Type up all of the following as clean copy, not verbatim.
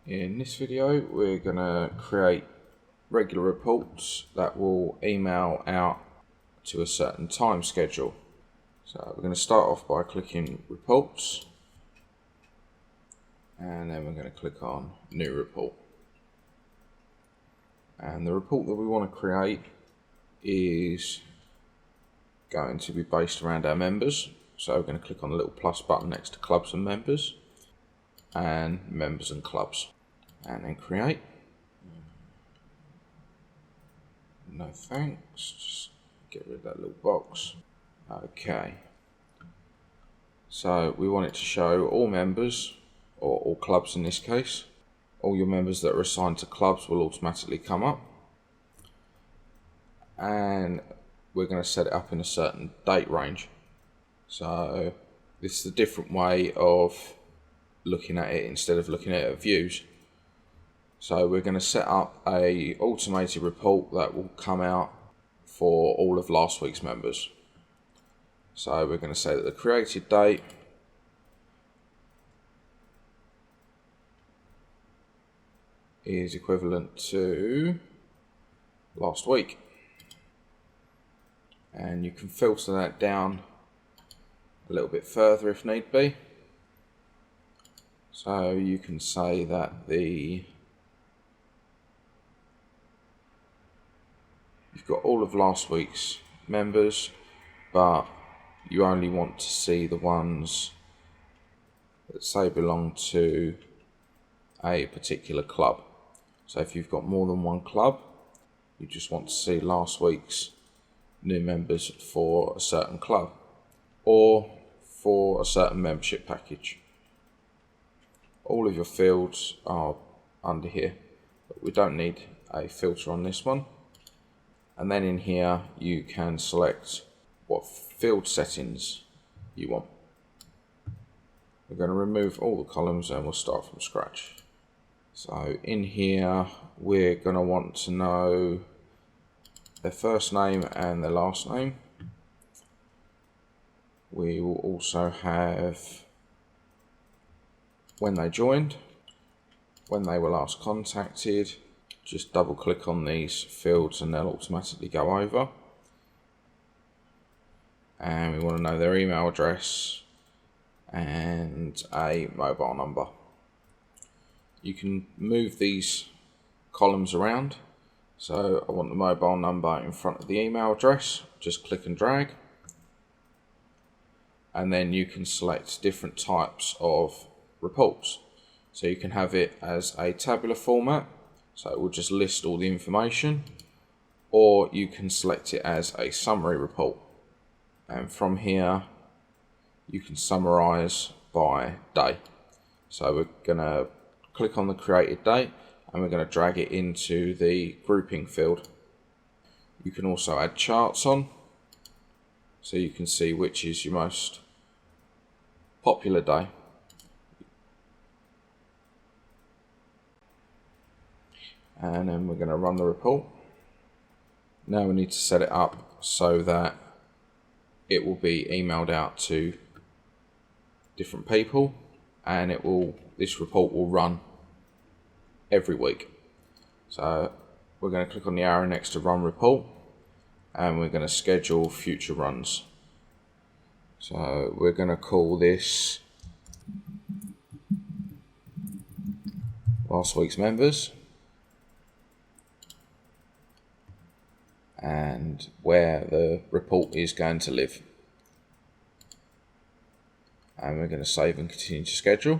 In this video we're going to create regular reports that will email out to a certain time schedule. So we're going to start off by clicking reports, and then we're going to click on new report. And the report that we want to create is going to be based around our members. So we're going to click on the little plus button next to clubs and members and clubs, and then create. No thanks, just get rid of that little box. Okay, so we want it to show all members, or all clubs in this case. All your members that are assigned to clubs will automatically come up, and we're going to set it up in a certain date range. So this is a different way of looking at it instead of looking at it at views. So we're going to set up a automated report that will come out for all of last week's members. So we're going to say that the created date is equivalent to last week, and you can filter that down a little bit further if need be. So you can say that you've got all of last week's members, but you only want to see the ones that say belong to a particular club. So if you've got more than one club, you just want to see last week's new members for a certain club or for a certain membership package. All of your fields are under here, but we don't need a filter on this one. And then in here you can select what field settings you want. We're going to remove all the columns and we'll start from scratch. So in here we're going to want to know their first name and their last name. We will also have when they joined, when they were last contacted. Just double click on these fields and they'll automatically go over. And we want to know their email address and a mobile number. You can move these columns around. So I want the mobile number in front of the email address. Just click and drag. And then you can select different types of reports. So you can have it as a tabular format, so it will just list all the information, or you can select it as a summary report. And from here you can summarize by day. So we're going to click on the created date and we're going to drag it into the grouping field. You can also add charts on, so you can see which is your most popular day. And then we're going to run the report. Now we need to set it up so that it will be emailed out to different people, and this report will run every week. So we're going to click on the arrow next to run report, and we're going to schedule future runs. So we're going to call this last week's members, and where the report is going to live. And we're going to save and continue to schedule,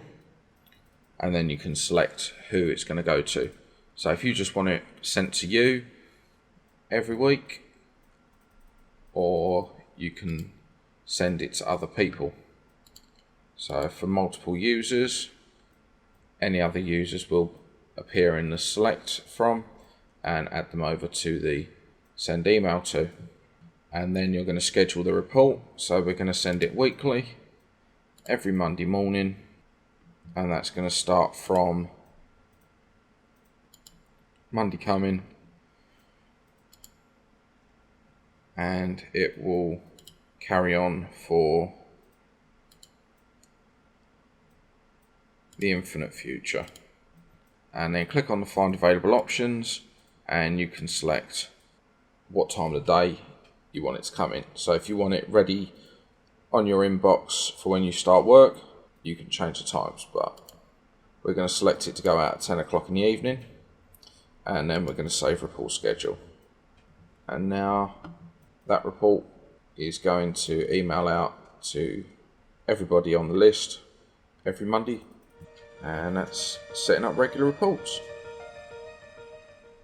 and then you can select who it's going to go to. So if you just want it sent to you every week, or you can send it to other people. So for multiple users, any other users will appear in the select from and add them over to the send email to. And then you're going to schedule the report. So we're going to send it weekly, every Monday morning, and that's going to start from Monday coming, and it will carry on for the infinite future. and then click on the find available options, and you can select what time of the day you want it to come in. So if you want it ready on your inbox for when you start work, you can change the times, but we're going to select it to go out at 10 o'clock in the evening, and then we're going to save report schedule. And now that report is going to email out to everybody on the list every Monday, and that's setting up regular reports.